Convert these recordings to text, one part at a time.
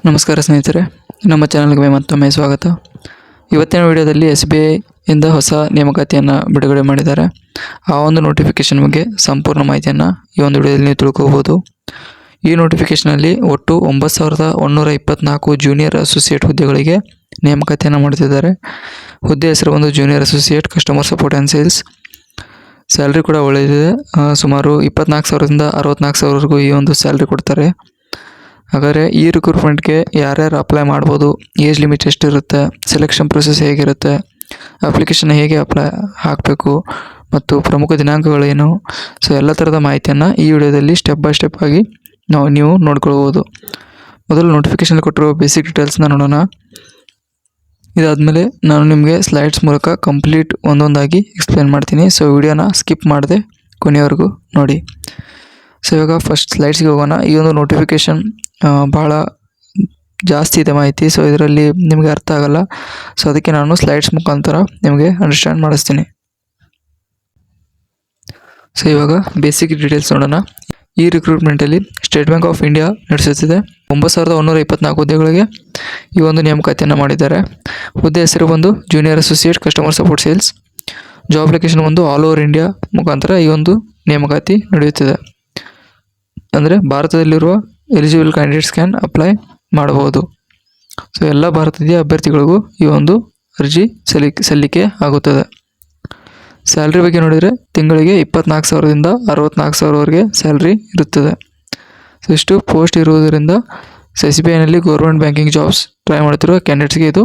ನಮಸ್ಕಾರ ಸ್ನೇಹಿತರೆ, ನಮ್ಮ ಚಾನಲ್ಗೆ ಮತ್ತೊಮ್ಮೆ ಸ್ವಾಗತ. ಇವತ್ತಿನ ವಿಡಿಯೋದಲ್ಲಿ SBI ಇಂದ ಹೊಸ ನೇಮಕಾತಿಯನ್ನು ಬಿಡುಗಡೆ ಮಾಡಿದ್ದಾರೆ. ಆ ಒಂದು ನೋಟಿಫಿಕೇಷನ್ ಬಗ್ಗೆ ಸಂಪೂರ್ಣ ಮಾಹಿತಿಯನ್ನು ಈ ಒಂದು ವಿಡಿಯೋದಲ್ಲಿ ನೀವು ತಿಳ್ಕೋಬಹುದು. ಈ ನೋಟಿಫಿಕೇಷನಲ್ಲಿ ಒಟ್ಟು 9,124 ಜೂನಿಯರ್ ಅಸೋಸಿಯೇಟ್ ಹುದ್ದೆಗಳಿಗೆ ನೇಮಕಾತಿಯನ್ನು ಮಾಡುತ್ತಿದ್ದಾರೆ. ಹುದ್ದೆ ಹೆಸರು ಒಂದು junior associate customer support and sales. Salary ಕೂಡ ಒಳ್ಳೆಯದಿದೆ. ಸುಮಾರು 24,000ದಿಂದ 64,000ವರೆಗೂ ಈ ಒಂದು ಸ್ಯಾಲ್ರಿ ಕೊಡ್ತಾರೆ. ಹಾಗಾದರೆ ಈ ರಿಕ್ರೂಟ್ಮೆಂಟ್ಗೆ ಯಾರ್ಯಾರು ಅಪ್ಲೈ ಮಾಡ್ಬೋದು, ಏಜ್ ಲಿಮಿಟ್ ಎಷ್ಟಿರುತ್ತೆ, ಸೆಲೆಕ್ಷನ್ ಪ್ರೊಸೆಸ್ ಹೇಗಿರುತ್ತೆ, ಅಪ್ಲಿಕೇಶನ್ ಹೇಗೆ ಹಾಕಬೇಕು ಮತ್ತು ಪ್ರಮುಖ ದಿನಾಂಕಗಳೇನು, ಸೊ ಎಲ್ಲ ಥರದ ಮಾಹಿತಿಯನ್ನು ಈ ವಿಡಿಯೋದಲ್ಲಿ ಸ್ಟೆಪ್ ಬೈ ಸ್ಟೆಪ್ ಆಗಿ ನೀವು ನೋಡ್ಕೊಳ್ಬೋದು. ಮೊದಲು ನೋಟಿಫಿಕೇಷನ್ ಕೊಟ್ಟಿರೋ ಬೇಸಿಕ್ ಡೀಟೇಲ್ಸ್ನ ನೋಡೋಣ. ಇದಾದಮೇಲೆ ನಾನು ನಿಮಗೆ ಸ್ಲೈಡ್ಸ್ ಮೂಲಕ ಕಂಪ್ಲೀಟ್ ಒಂದೊಂದಾಗಿ ಎಕ್ಸ್ಪ್ಲೇನ್ ಮಾಡ್ತೀನಿ. ಸೊ ವಿಡಿಯೋನ ಸ್ಕಿಪ್ ಮಾಡದೆ ಕೊನೆಯವರೆಗೂ ನೋಡಿ. ಸೊ ಇವಾಗ ಫಸ್ಟ್ ಸ್ಲೈಡ್ಸ್ಗೆ ಹೋಗೋಣ. ಈ ಒಂದು ನೋಟಿಫಿಕೇಷನ್ ಭಾಳ ಜಾಸ್ತಿ ಇದೆ ಮಾಹಿತಿ, ಸೊ ಇದರಲ್ಲಿ ನಿಮಗೆ ಅರ್ಥ ಆಗಲ್ಲ. ಸೊ ಅದಕ್ಕೆ ನಾನು ಸ್ಲೈಡ್ಸ್ ಮುಖಾಂತರ ನಿಮಗೆ ಅಂಡರ್ಸ್ಟ್ಯಾಂಡ್ ಮಾಡಿಸ್ತೀನಿ. ಸೊ ಇವಾಗ ಬೇಸಿಕ್ ಡೀಟೇಲ್ಸ್ ನೋಡೋಣ. ಈ ರಿಕ್ರೂಟ್ಮೆಂಟಲ್ಲಿ ಸ್ಟೇಟ್ ಬ್ಯಾಂಕ್ ಆಫ್ ಇಂಡಿಯಾ ನಡೆಸುತ್ತಿದೆ. 9,124 ಹುದ್ದೆಗಳಿಗೆ ಈ ಒಂದು ನೇಮಕಾತಿಯನ್ನು ಮಾಡಿದ್ದಾರೆ. ಹುದ್ದೆ ಹೆಸರು ಒಂದು junior associate customer support sales. Job application ಒಂದು ಆಲ್ ಓವರ್ ಇಂಡಿಯಾ ಮುಖಾಂತರ ಈ ಒಂದು ನೇಮಕಾತಿ ನಡೆಯುತ್ತಿದೆ. ಅಂದರೆ ಭಾರತದಲ್ಲಿರುವ ಎಲಿಜಿಬಲ್ ಕ್ಯಾಂಡಿಡೇಟ್ಸ್ ಕ್ಯಾನ್ ಅಪ್ಲೈ ಮಾಡಬಹುದು. ಸೊ ಎಲ್ಲ ಭಾರತೀಯ ಅಭ್ಯರ್ಥಿಗಳಿಗೂ ಈ ಒಂದು ಅರ್ಜಿ ಸಲ್ಲಿಕೆ ಆಗುತ್ತದೆ. ಸ್ಯಾಲ್ರಿ ಬಗ್ಗೆ ನೋಡಿದರೆ ತಿಂಗಳಿಗೆ 24,000ದಿಂದ 64,000ವರೆಗೆ ಸ್ಯಾಲ್ರಿ ಇರುತ್ತದೆ. ಸೊ ಇಷ್ಟು ಪೋಸ್ಟ್ ಇರುವುದರಿಂದ SBIನಲ್ಲಿ ಗೌರ್ಮೆಂಟ್ ಬ್ಯಾಂಕಿಂಗ್ ಜಾಬ್ಸ್ ಟ್ರೈ ಮಾಡ್ತಿರುವ ಕ್ಯಾಂಡಿಡೇಟ್ಸ್ಗೆ ಇದು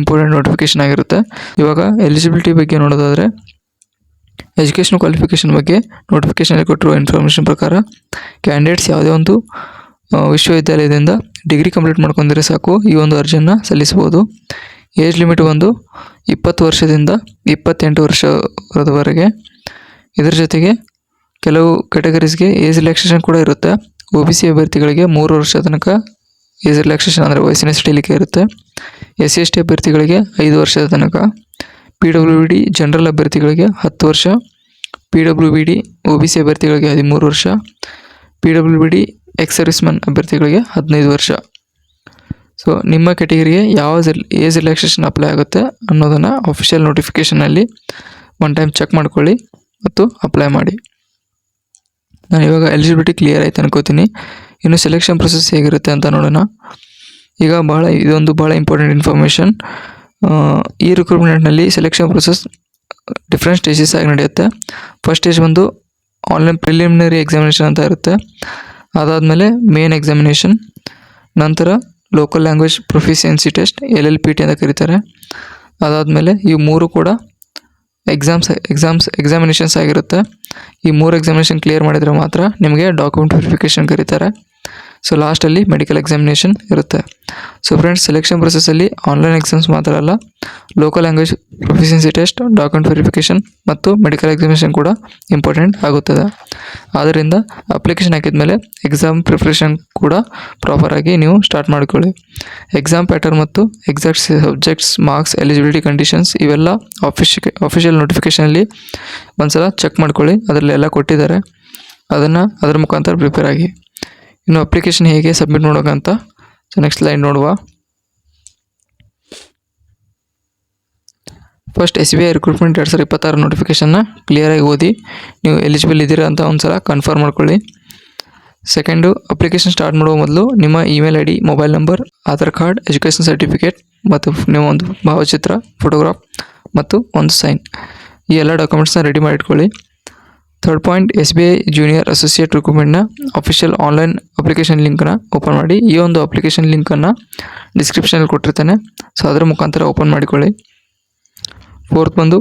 ಇಂಪಾರ್ಟೆಂಟ್ ನೋಟಿಫಿಕೇಷನ್ ಆಗಿರುತ್ತೆ. ಇವಾಗ ಎಲಿಜಿಬಿಲಿಟಿ ಬಗ್ಗೆ ನೋಡೋದಾದರೆ ಎಜುಕೇಷನ್ ಕ್ವಾಲಿಫಿಕೇಷನ್ ಬಗ್ಗೆ ನೋಟಿಫಿಕೇಷನಲ್ಲಿ ಕೊಟ್ಟಿರುವ ಇನ್ಫಾರ್ಮೇಷನ್ ಪ್ರಕಾರ ಕ್ಯಾಂಡಿಡೇಟ್ಸ್ ಯಾವುದೇ ಒಂದು ವಿಶ್ವವಿದ್ಯಾಲಯದಿಂದ ಡಿಗ್ರಿ ಕಂಪ್ಲೀಟ್ ಮಾಡ್ಕೊಂಡಿದ್ರೆ ಸಾಕು ಈ ಒಂದು ಅರ್ಜಿಯನ್ನು ಸಲ್ಲಿಸಬಹುದು. ಏಜ್ ಲಿಮಿಟ್ ಒಂದು 20 ವರ್ಷದಿಂದ 28 ವರ್ಷದವರೆಗೆ. ಇದರ ಜೊತೆಗೆ ಕೆಲವು ಕ್ಯಾಟಗರೀಸ್ಗೆ ಏಜ್ ರಿಲ್ಯಾಕ್ಸೇಷನ್ ಕೂಡ ಇರುತ್ತೆ. OBC ಅಭ್ಯರ್ಥಿಗಳಿಗೆ 3 ವರ್ಷ ತನಕ ಏಜ್ ರಿಲ್ಯಾಕ್ಸೇಷನ್ ಅಂದರೆ ವಯಸ್ಸಿನ ಸಡಿಲಿಕೆ ಇರುತ್ತೆ. SC/ST ಅಭ್ಯರ್ಥಿಗಳಿಗೆ 5 ವರ್ಷದ ತನಕ. PWD ಜನರಲ್ ಅಭ್ಯರ್ಥಿಗಳಿಗೆ 10 ವರ್ಷ. PWD OBC ಅಭ್ಯರ್ಥಿಗಳಿಗೆ 13 ವರ್ಷ. PWD ಎಕ್ಸ್ ಸರ್ವಿಸ್ಮನ್ ಅಭ್ಯರ್ಥಿಗಳಿಗೆ 15 ವರ್ಷ. ಸೊ ನಿಮ್ಮ ಕ್ಯಾಟಗರಿಗೆ ಯಾವ ಏಜ್ ರಿಲ್ಯಾಕ್ಸೇಷನ್ ಅಪ್ಲೈ ಆಗುತ್ತೆ ಅನ್ನೋದನ್ನು ಅಫಿಷಿಯಲ್ ನೋಟಿಫಿಕೇಷನಲ್ಲಿ ಒನ್ ಟೈಮ್ ಚೆಕ್ ಮಾಡ್ಕೊಳ್ಳಿ ಮತ್ತು ಅಪ್ಲೈ ಮಾಡಿ. ನಾನು ಇವಾಗ ಎಲಿಜಿಬಿಲಿಟಿ ಕ್ಲಿಯರ್ ಆಯ್ತು ಅನ್ಕೋತೀನಿ. ಇನ್ನು ಸೆಲೆಕ್ಷನ್ ಪ್ರೊಸೆಸ್ ಹೇಗಿರುತ್ತೆ ಅಂತ ನೋಡೋಣ. ಈಗ ಇದೊಂದು ಭಾಳ ಇಂಪಾರ್ಟೆಂಟ್ ಇನ್ಫಾರ್ಮೇಷನ್. ಈ ರಿಕ್ರೂಟ್ಮೆಂಟ್ನಲ್ಲಿ ಸೆಲೆಕ್ಷನ್ ಪ್ರೊಸೆಸ್ ಡಿಫ್ರೆಂಟ್ ಸ್ಟೇಜಸ್ ಆಗಿ ನಡೆಯುತ್ತೆ. ಫಸ್ಟ್ ಸ್ಟೇಜ್ ಒಂದು ಆನ್ಲೈನ್ ಪ್ರಿಲಿಮಿನರಿ ಎಕ್ಸಾಮಿನೇಷನ್ ಅಂತ ಇರುತ್ತೆ. ಅದಾದಮೇಲೆ ಮೇನ್ ಎಕ್ಸಾಮಿನೇಷನ್, ನಂತರ local language proficiency test LLPT ಅಂತ ಕರೀತಾರೆ. ಅದಾದಮೇಲೆ ಈ 3 ಕೂಡ ಎಕ್ಸಾಮಿನೇಷನ್ಸ್ ಆಗಿರುತ್ತೆ. ಈ 3 ಎಕ್ಸಾಮಿನೇಷನ್ ಕ್ಲಿಯರ್ ಮಾಡಿದರೆ ಮಾತ್ರ ನಿಮಗೆ ಡಾಕ್ಯುಮೆಂಟ್ ವೆರಿಫಿಕೇಷನ್ ಕರೀತಾರೆ. ಸೊ ಲಾಸ್ಟಲ್ಲಿ ಮೆಡಿಕಲ್ ಎಕ್ಸಾಮಿನೇಷನ್ ಇರುತ್ತೆ. ಸೊ ಫ್ರೆಂಡ್ಸ್, ಸೆಲೆಕ್ಷನ್ ಪ್ರೊಸೆಸ್ಸಲ್ಲಿ ಆನ್ಲೈನ್ ಎಕ್ಸಾಮ್ಸ್ ಮಾತ್ರ ಅಲ್ಲ, local language proficiency test, document verification ಮತ್ತು ಮೆಡಿಕಲ್ ಎಕ್ಸಾಮಿನೇಷನ್ ಕೂಡ ಇಂಪಾರ್ಟೆಂಟ್ ಆಗುತ್ತದೆ. ಆದ್ದರಿಂದ ಅಪ್ಲಿಕೇಶನ್ ಹಾಕಿದ್ಮೇಲೆ ಎಕ್ಸಾಮ್ ಪ್ರಿಪ್ರೇಷನ್ ಕೂಡ ಪ್ರಾಪರಾಗಿ ನೀವು ಸ್ಟಾರ್ಟ್ ಮಾಡಿಕೊಳ್ಳಿ. ಎಕ್ಸಾಮ್ ಪ್ಯಾಟರ್ನ್ ಮತ್ತು exact subjects, marks, eligibility conditions ಇವೆಲ್ಲ ಅಫಿಷಿಯಲ್ ನೋಟಿಫಿಕೇಷನಲ್ಲಿ ಒಂದ್ಸಲ ಚೆಕ್ ಮಾಡ್ಕೊಳ್ಳಿ. ಅದರಲ್ಲಿ ಎಲ್ಲ ಕೊಟ್ಟಿದ್ದಾರೆ, ಅದರ ಮುಖಾಂತರ ಪ್ರಿಪೇರ್ ಆಗಿ. ಇನ್ನು ಅಪ್ಲಿಕೇಶನ್ ಹೇಗೆ ಸಬ್ಮಿಟ್ ಮಾಡೋಕ್ಕಂತ ನೆಕ್ಸ್ಟ್ ಸ್ಲೈಡ್ ನೋಡುವ. ಫಸ್ಟ್ SBI ರಿಕ್ರೂಟ್ಮೆಂಟ್ 2026 ನೋಟಿಫಿಕೇಷನ್ನ ಕ್ಲಿಯರಾಗಿ ಓದಿ ನೀವು ಎಲಿಜಿಬಲ್ ಇದ್ದೀರಾ ಅಂತ ಒಂದ್ಸಲ ಕನ್ಫರ್ಮ್ ಮಾಡ್ಕೊಳ್ಳಿ. ಸೆಕೆಂಡು, ಅಪ್ಲಿಕೇಶನ್ ಸ್ಟಾರ್ಟ್ ಮಾಡುವ ಮೊದಲು ನಿಮ್ಮ email ID, mobile number, Aadhaar card, education certificate ಮತ್ತು ನಿಮ್ಮ ಒಂದು ಭಾವಚಿತ್ರ, ಫೋಟೋಗ್ರಾಫ್ ಮತ್ತು ಒಂದು ಸೈನ್, ಈ ಎಲ್ಲ ಡಾಕ್ಯುಮೆಂಟ್ಸ್ನ ರೆಡಿ ಮಾಡಿಟ್ಕೊಳ್ಳಿ. Third point, SBI junior associate ರಿಕ್ರೂಟ್ಮೆಂಟ್ನ ಅಫಿಷಿಯಲ್ ಆನ್ಲೈನ್ ಅಪ್ಲಿಕೇಶನ್ ಲಿಂಕ್ನ ಓಪನ್ ಮಾಡಿ. ಈ ಒಂದು ಅಪ್ಲಿಕೇಶನ್ ಲಿಂಕನ್ನು ಡಿಸ್ಕ್ರಿಪ್ಷನಲ್ಲಿ ಕೊಟ್ಟಿರ್ತಾನೆ, ಸೊ ಅದರ ಮುಖಾಂತರ ಓಪನ್ ಮಾಡಿಕೊಳ್ಳಿ. ಫೋರ್ತ್ ಬಂದು,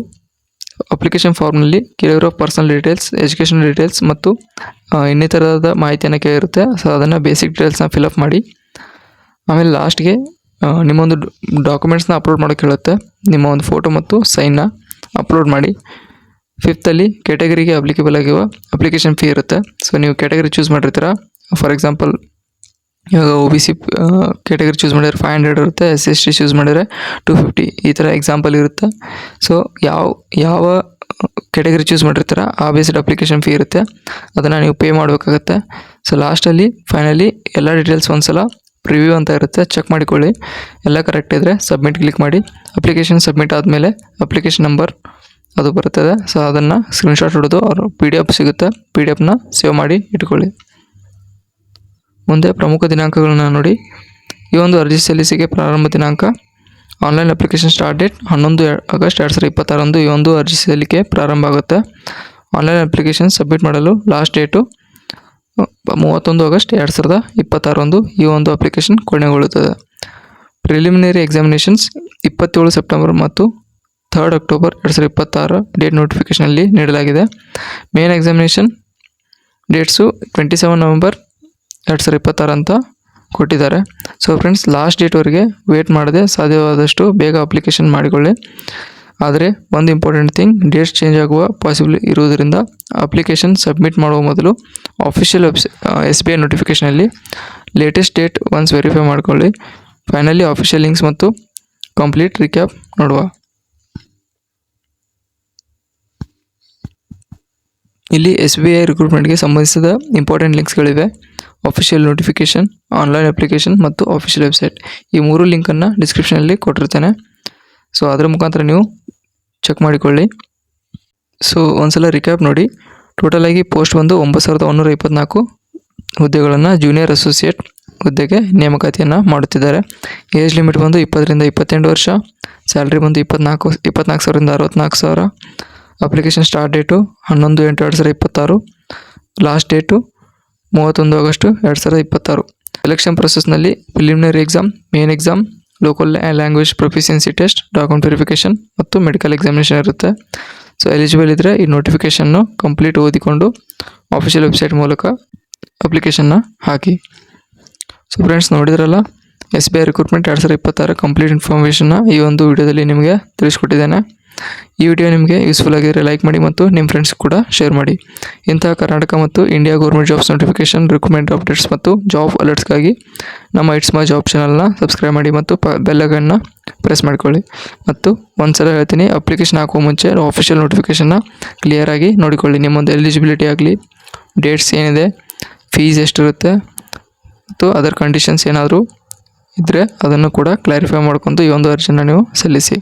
ಅಪ್ಲಿಕೇಶನ್ ಫಾರ್ಮ್ನಲ್ಲಿ ಕೇಳಿರೋ ಪರ್ಸನಲ್ ಡೀಟೇಲ್ಸ್, ಎಜುಕೇಷನ್ ಡೀಟೇಲ್ಸ್ ಮತ್ತು ಇನ್ನಿತರದ ಮಾಹಿತಿಯನ್ನು ಕೇಳಿರುತ್ತೆ. ಸೊ ಅದನ್ನು ಬೇಸಿಕ್ ಡೀಟೇಲ್ಸ್ನ ಫಿಲಪ್ ಮಾಡಿ. ಆಮೇಲೆ ಲಾಸ್ಟ್ಗೆ ನಿಮ್ಮೊಂದು ಡಾಕ್ಯುಮೆಂಟ್ಸ್ನ ಅಪ್ಲೋಡ್ ಮಾಡೋಕ್ಕೆ ಹೇಳುತ್ತೆ. ನಿಮ್ಮ ಒಂದು ಫೋಟೋ ಮತ್ತು ಸೈನ್ನ ಅಪ್ಲೋಡ್ ಮಾಡಿ. ಫಿಫ್ತಲ್ಲಿ ಕ್ಯಾಟಗರಿಗೆ ಅಪ್ಲಿಕೇಬಲ್ ಆಗಿರುವ ಅಪ್ಲಿಕೇಶನ್ ಫೀ ಇರುತ್ತೆ. ಸೊ ನೀವು ಕ್ಯಾಟಗರಿ ಚೂಸ್ ಮಾಡಿರ್ತೀರ. ಫಾರ್ ಎಕ್ಸಾಂಪಲ್ ಇವಾಗ OBC ಕ್ಯಾಟಗರಿ ಚೂಸ್ ಮಾಡಿದರೆ 500 ಇರುತ್ತೆ, SC/ST ಚೂಸ್ ಮಾಡಿದರೆ 250, ಈ ಥರ ಎಕ್ಸಾಂಪಲ್ ಇರುತ್ತೆ. ಸೊ ಯಾವ ಕ್ಯಾಟಗರಿ ಚೂಸ್ ಮಾಡಿರ್ತೀರ ಆ ಬೇಸ್ಡ್ ಅಪ್ಲಿಕೇಶನ್ ಫೀ ಇರುತ್ತೆ, ಅದನ್ನು ನೀವು ಪೇ ಮಾಡಬೇಕಾಗತ್ತೆ. ಸೊ ಲಾಸ್ಟಲ್ಲಿ ಫೈನಲಿ ಎಲ್ಲ ಡೀಟೇಲ್ಸ್ ಒಂದ್ಸಲ ಪ್ರಿವ್ಯೂ ಅಂತ ಇರುತ್ತೆ, ಚೆಕ್ ಮಾಡಿಕೊಳ್ಳಿ. ಎಲ್ಲ ಕರೆಕ್ಟ್ ಇದ್ದರೆ ಸಬ್ಮಿಟ್ ಕ್ಲಿಕ್ ಮಾಡಿ. ಅಪ್ಲಿಕೇಶನ್ ಸಬ್ಮಿಟ್ ಆದಮೇಲೆ ಅಪ್ಲಿಕೇಶನ್ ನಂಬರ್ ಅದು ಬರ್ತದೆ. ಸೊ ಅದನ್ನು ಸ್ಕ್ರೀನ್ಶಾಟ್ ಹೊಡೆದು ಅವರು PDF ಸಿಗುತ್ತೆ, PDF ಸೇವ್ ಮಾಡಿ ಇಟ್ಕೊಳ್ಳಿ. ಮುಂದೆ ಪ್ರಮುಖ ದಿನಾಂಕಗಳನ್ನ ನೋಡಿ. ಈ ಒಂದು ಅರ್ಜಿ ಸಲ್ಲಿಸಿಕೆ ಪ್ರಾರಂಭ ದಿನಾಂಕ online application start date 11 August 2026 ಈ ಒಂದು ಅರ್ಜಿ ಸಲ್ಲಿಕೆ ಪ್ರಾರಂಭ ಆಗುತ್ತೆ. ಆನ್ಲೈನ್ ಅಪ್ಲಿಕೇಶನ್ ಸಬ್ಮಿಟ್ ಮಾಡಲು ಲಾಸ್ಟ್ ಡೇಟು 31 ಆಗಸ್ಟ್ 2026 ಈ ಒಂದು ಅಪ್ಲಿಕೇಶನ್ ಕೊನೆಗೊಳ್ಳುತ್ತದೆ. ಪ್ರಿಲಿಮಿನರಿ ಎಕ್ಸಾಮಿನೇಷನ್ಸ್ 27 ಸೆಪ್ಟೆಂಬರ್ ಮತ್ತು 3 ಅಕ್ಟೋಬರ್ 2026 ಡೇಟ್ ನೋಟಿಫಿಕೇಷನಲ್ಲಿ ನೀಡಲಾಗಿದೆ. ಮೇನ್ ಎಕ್ಸಾಮಿನೇಷನ್ ಡೇಟ್ಸು 27 ನವೆಂಬರ್ 2026 ಅಂತ ಕೊಟ್ಟಿದ್ದಾರೆ. ಸೊ ಫ್ರೆಂಡ್ಸ್, ಲಾಸ್ಟ್ ಡೇಟ್ವರೆಗೆ ವೇಟ್ ಮಾಡದೆ ಸಾಧ್ಯವಾದಷ್ಟು ಬೇಗ ಅಪ್ಲಿಕೇಶನ್ ಮಾಡಿಕೊಳ್ಳಿ. ಆದರೆ ಒಂದು ಇಂಪಾರ್ಟೆಂಟ್ ಥಿಂಗ್, ಡೇಟ್ಸ್ ಚೇಂಜ್ ಆಗುವ ಪಾಸಿಬಲ್ ಇರುವುದರಿಂದ ಅಪ್ಲಿಕೇಶನ್ ಸಬ್ಮಿಟ್ ಮಾಡುವ ಮೊದಲು ಆಫಿಷಿಯಲ್ SBI ನೋಟಿಫಿಕೇಷನಲ್ಲಿ ಲೇಟೆಸ್ಟ್ ಡೇಟ್ ಒನ್ಸ್ ವೆರಿಫೈ ಮಾಡಿಕೊಳ್ಳಿ. ಫೈನಲಿ ಆಫಿಷಿಯಲ್ ಲಿಂಕ್ಸ್ ಮತ್ತು ಕಂಪ್ಲೀಟ್ ರಿಕ್ಯಾಪ್ ನೋಡುವ. ಇಲ್ಲಿ SBI ರಿಕ್ರೂಟ್ಮೆಂಟ್ಗೆ ಸಂಬಂಧಿಸಿದ ಇಂಪಾರ್ಟೆಂಟ್ ಲಿಂಕ್ಸ್ಗಳಿವೆ. ಆಫಿಷಿಯಲ್ ನೋಟಿಫಿಕೇಷನ್, ಆನ್ಲೈನ್ ಅಪ್ಲಿಕೇಶನ್ ಮತ್ತು ಆಫಿಷಿಯಲ್ ವೆಬ್ಸೈಟ್, ಈ 3 ಲಿಂಕನ್ನು ಡಿಸ್ಕ್ರಿಪ್ಷನಲ್ಲಿ ಕೊಟ್ಟಿರ್ತೇನೆ. ಸೊ ಅದರ ಮುಖಾಂತರ ನೀವು ಚೆಕ್ ಮಾಡಿಕೊಳ್ಳಿ. ಸೊ ಒಂದ್ಸಲ ರಿಕ್ಯಾಪ್ ನೋಡಿ. ಟೋಟಲಾಗಿ ಪೋಸ್ಟ್ ಬಂದು 9124 ಹುದ್ದೆಗಳನ್ನು ಜೂನಿಯರ್ ಅಸೋಸಿಯೇಟ್ ಹುದ್ದೆಗೆ ನೇಮಕಾತಿಯನ್ನು ಮಾಡುತ್ತಿದ್ದಾರೆ. ಏಜ್ ಲಿಮಿಟ್ ಬಂದು 20 ರಿಂದ 28 ವರ್ಷ. ಸ್ಯಾಲ್ರಿ ಬಂದು 24,000 ರಿಂದ 64,000. Application start date 11/8/2026. Last date 31 August 2026. Selection ಪ್ರೊಸೆಸ್ನಲ್ಲಿ preliminary exam, main exam, local language proficiency test, document verification ಮತ್ತು ಮೆಡಿಕಲ್ ಎಕ್ಸಾಮಿನೇಷನ್ ಇರುತ್ತೆ. ಸೊ ಎಲಿಜಿಬಲ್ ಇದ್ದರೆ ಈ ನೋಟಿಫಿಕೇಷನ್ನು ಕಂಪ್ಲೀಟ್ ಓದಿಕೊಂಡು ಆಫಿಷಿಯಲ್ ವೆಬ್ಸೈಟ್ ಮೂಲಕ ಅಪ್ಲಿಕೇಶನ್ನ ಹಾಕಿ. ಸೊ ಫ್ರೆಂಡ್ಸ್, ನೋಡಿದ್ರಲ್ಲ, SBI ರಿಕ್ರೂಟ್ಮೆಂಟ್ 2026 ಕಂಪ್ಲೀಟ್ ಇನ್ಫಾರ್ಮೇಷನ್ನ ಈ ಒಂದು ವಿಡಿಯೋದಲ್ಲಿ ನಿಮಗೆ ತಿಳಿಸ್ಕೊಟ್ಟಿದ್ದೇನೆ. ಈ ವಿಡಿಯೋ ನಿಮಗೆ ಯೂಸ್ಫುಲ್ ಆಗಿದ್ದರೆ ಲೈಕ್ ಮಾಡಿ ಮತ್ತು ನಿಮ್ಮ ಫ್ರೆಂಡ್ಸ್ ಕೂಡ ಶೇರ್ ಮಾಡಿ. ಇಂತಹ ಕರ್ನಾಟಕ ಮತ್ತು India government jobs notification, recruitment updates ಮತ್ತು ಜಾಬ್ ಅಲರ್ಟ್ಸ್ಗಾಗಿ ನಮ್ಮ ಇಟ್ಸ್ ಮೈ ಜಾಬ್ ಚಾನಲ್ನ ಸಬ್ಸ್ಕ್ರೈಬ್ ಮಾಡಿ ಮತ್ತು ಬೆಲ್ ಐಕಾನ್ನ ಪ್ರೆಸ್ ಮಾಡಿಕೊಳ್ಳಿ. ಮತ್ತು ಒಂದ್ಸಲ ಹೇಳ್ತೀನಿ, ಅಪ್ಲಿಕೇಶನ್ ಹಾಕುವ ಮುಂಚೆ ಆಫಿಷಿಯಲ್ ನೋಟಿಫಿಕೇಷನ್ನ ಕ್ಲಿಯರಾಗಿ ನೋಡಿಕೊಳ್ಳಿ. ನಿಮ್ಮೊಂದು ಎಲಿಜಿಬಿಲಿಟಿ ಆಗಲಿ, ಡೇಟ್ಸ್ ಏನಿದೆ, ಫೀಸ್ ಎಷ್ಟಿರುತ್ತೆ ಮತ್ತು ಅದರ್ ಕಂಡೀಷನ್ಸ್ ಏನಾದರೂ ಇದ್ದರೆ ಅದನ್ನು ಕೂಡ ಕ್ಲಾರಿಫೈ ಮಾಡ್ಕೊಂಡು ಈ ಒಂದು ಅರ್ಜಿನ ನೀವು ಸಲ್ಲಿಸಿ.